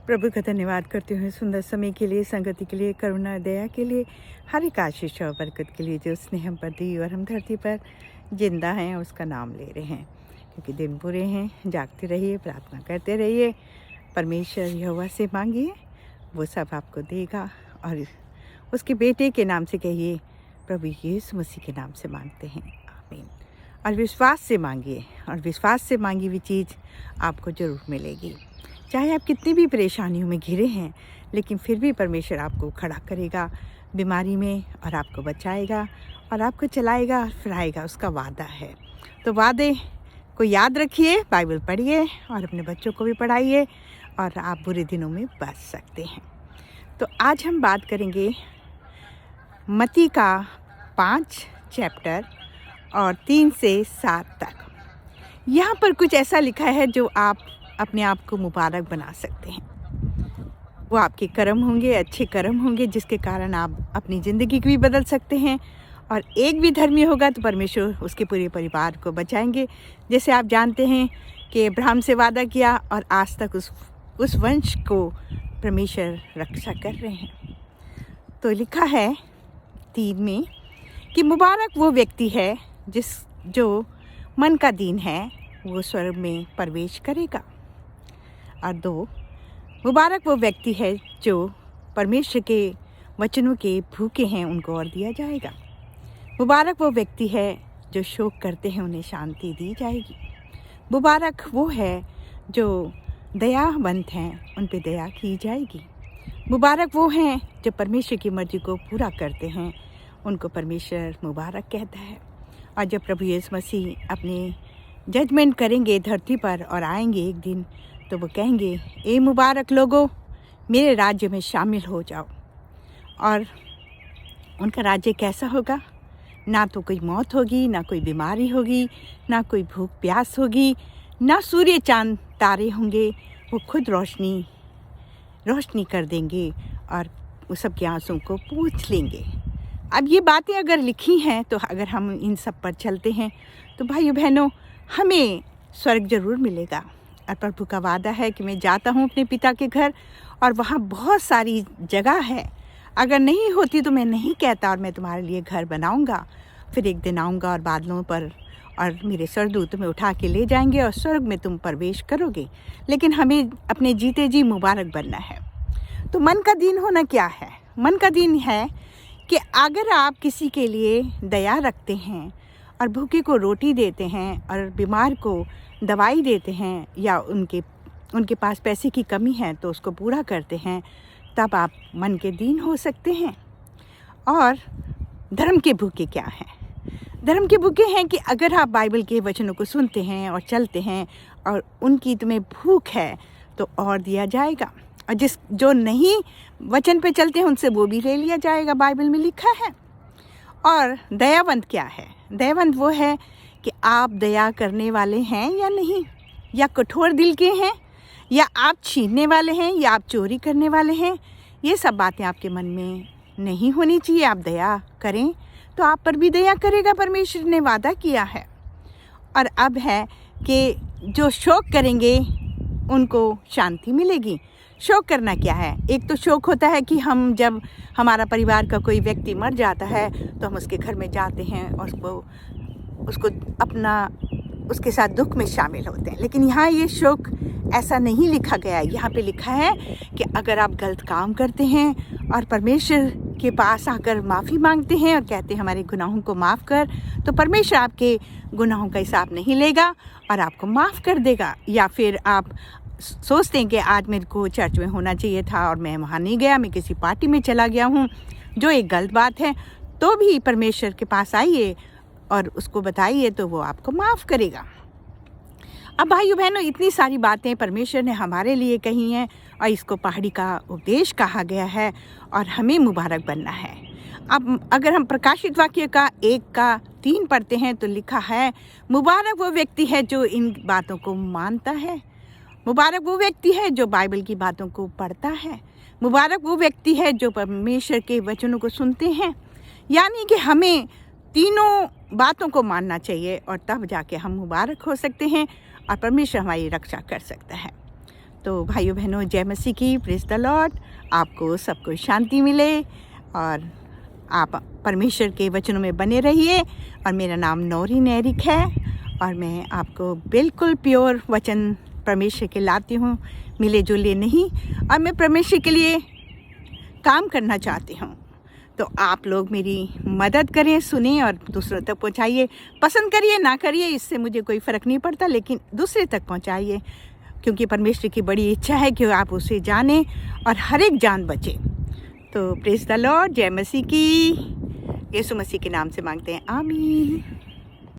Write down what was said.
प्रभु का धन्यवाद करते हुए सुंदर समय के लिए, संगति के लिए, करुणा दया के लिए, हर एक आशीष और बरकत के लिए जो उसने हम पर दी और हम धरती पर जिंदा हैं उसका नाम ले रहे हैं। क्योंकि दिन बुरे हैं, जागते रहिए, प्रार्थना करते रहिए, परमेश्वर यहोवा से मांगिए, वो सब आपको देगा। और उसके बेटे के नाम से कहिए, प्रभु यीशु मसीह के नाम से मांगते हैं, आमीन। और विश्वास से मांगिए, और विश्वास से मांगी हुई चीज़ आपको ज़रूर मिलेगी। चाहे आप कितनी भी परेशानियों में घिरे हैं, लेकिन फिर भी परमेश्वर आपको खड़ा करेगा बीमारी में, और आपको बचाएगा और आपको चलाएगा और फिराएगा, उसका वादा है। तो वादे को याद रखिए, बाइबल पढ़िए और अपने बच्चों को भी पढ़ाइए, और आप बुरे दिनों में बच सकते हैं। तो आज हम बात करेंगे मत्ती का 5 चैप्टर और 3 से 7 तक। यहाँ पर कुछ ऐसा लिखा है जो आप अपने आप को मुबारक बना सकते हैं। वो आपके कर्म होंगे, अच्छे कर्म होंगे, जिसके कारण आप अपनी ज़िंदगी को भी बदल सकते हैं। और एक भी धर्मी होगा तो परमेश्वर उसके पूरे परिवार को बचाएंगे। जैसे आप जानते हैं कि अब्राहम से वादा किया और आज तक उस वंश को परमेश्वर रक्षा कर रहे हैं। तो लिखा है 3 में कि मुबारक वो व्यक्ति है जो मन का दीन है, वो स्वर्ग में प्रवेश करेगा। और 2, मुबारक वो व्यक्ति है जो परमेश्वर के वचनों के भूखे हैं, उनको और दिया जाएगा। मुबारक वो व्यक्ति है जो शोक करते हैं, उन्हें शांति दी जाएगी। मुबारक वो है जो दयावंत हैं, उन पे दया की जाएगी। मुबारक वो हैं जो परमेश्वर की मर्जी को पूरा करते हैं, उनको परमेश्वर मुबारक कहता है। और जब प्रभु यीशु मसीह अपने जजमेंट करेंगे धरती पर और आएंगे एक दिन, तो वो कहेंगे, ए मुबारक लोगों, मेरे राज्य में शामिल हो जाओ। और उनका राज्य कैसा होगा? ना तो कोई मौत होगी, ना कोई बीमारी होगी, ना कोई भूख प्यास होगी, ना सूर्य चांद तारे होंगे। वो खुद रोशनी कर देंगे और वो सबके आंसू को पूंछ लेंगे। अब ये बातें अगर लिखी हैं, तो अगर हम इन सब पर चलते हैं तो भाइयों बहनों, हमें स्वर्ग ज़रूर मिलेगा। और प्रभु का वादा है कि मैं जाता हूँ अपने पिता के घर, और वहाँ बहुत सारी जगह है। अगर नहीं होती तो मैं नहीं कहता, और मैं तुम्हारे लिए घर बनाऊँगा। फिर एक दिन आऊँगा और बादलों पर, और मेरे स्वर्गदूत तुम्हें उठा के ले जाएंगे और स्वर्ग में तुम प्रवेश करोगे। लेकिन हमें अपने जीते जी मुबारक बनना है। तो मन का दीन होना क्या है? मन का दीन है कि अगर आप किसी के लिए दया रखते हैं और भूखे को रोटी देते हैं और बीमार को दवाई देते हैं, या उनके पास पैसे की कमी है तो उसको पूरा करते हैं, तब आप मन के दीन हो सकते हैं। और धर्म के भूखे क्या हैं? धर्म के भूखे हैं कि अगर आप बाइबल के वचनों को सुनते हैं और चलते हैं, और उनकी तुम्हें भूख है, तो और दिया जाएगा। और जो नहीं वचन पे चलते हैं, उनसे वो भी ले लिया जाएगा, बाइबल में लिखा है। और दयावंत क्या है? दयावंत वो है कि आप दया करने वाले हैं या नहीं, या कठोर दिल के हैं, या आप छीनने वाले हैं, या आप चोरी करने वाले हैं। ये सब बातें आपके मन में नहीं होनी चाहिए। आप दया करें तो आप पर भी दया करेगा, परमेश्वर ने वादा किया है। और अब है कि जो शोक करेंगे उनको शांति मिलेगी। शोक करना क्या है? एक तो शोक होता है कि हम जब हमारा परिवार का कोई व्यक्ति मर जाता है तो हम उसके घर में जाते हैं और उसको उसके साथ दुख में शामिल होते हैं। लेकिन यहाँ ये शोक ऐसा नहीं लिखा गया है। यहाँ पे लिखा है कि अगर आप गलत काम करते हैं और परमेश्वर के पास आकर माफ़ी मांगते हैं और कहते हैं हमारे गुनाहों को माफ़ कर, तो परमेश्वर आपके गुनाहों का हिसाब नहीं लेगा और आपको माफ़ कर देगा। या फिर आप सोचते हैं कि आज मेरे को चर्च में होना चाहिए था और मैं वहाँ नहीं गया, मैं किसी पार्टी में चला गया हूँ, जो एक गलत बात है, तो भी परमेश्वर के पास आइए और उसको बताइए, तो वो आपको माफ़ करेगा। अब भाइयों बहनों, इतनी सारी बातें परमेश्वर ने हमारे लिए कही हैं, और इसको पहाड़ी का उपदेश कहा गया है, और हमें मुबारक बनना है। अब अगर हम प्रकाशित वाक्य का 1:3 पढ़ते हैं, तो लिखा है, मुबारक वो व्यक्ति है जो इन बातों को मानता है। मुबारक वो व्यक्ति है जो बाइबल की बातों को पढ़ता है। मुबारक वो व्यक्ति है जो परमेश्वर के वचनों को सुनते हैं। यानी कि हमें तीनों बातों को मानना चाहिए, और तब जाके हम मुबारक हो सकते हैं और परमेश्वर हमारी रक्षा कर सकता है। तो भाइयों बहनों, जय मसीह की, प्रेज द लॉर्ड। आपको सबको शांति मिले और आप परमेश्वर के वचनों में बने रहिए। और मेरा नाम नौरीन एरिक है और मैं आपको बिल्कुल प्योर वचन परमेश्वर के लाती हूँ, मिले जुले नहीं। और मैं परमेश्वर के लिए काम करना चाहती हूँ, तो आप लोग मेरी मदद करें, सुनें और दूसरों तक पहुँचाइए। पसंद करिए ना करिए, इससे मुझे कोई फ़र्क नहीं पड़ता, लेकिन दूसरे तक पहुँचाइए, क्योंकि परमेश्वर की बड़ी इच्छा है कि आप उसे जानें और हर एक जान बचे। तो प्रेज द लॉर्ड, जय मसीह की। यीशु मसीह के नाम से मांगते हैं, आमीन।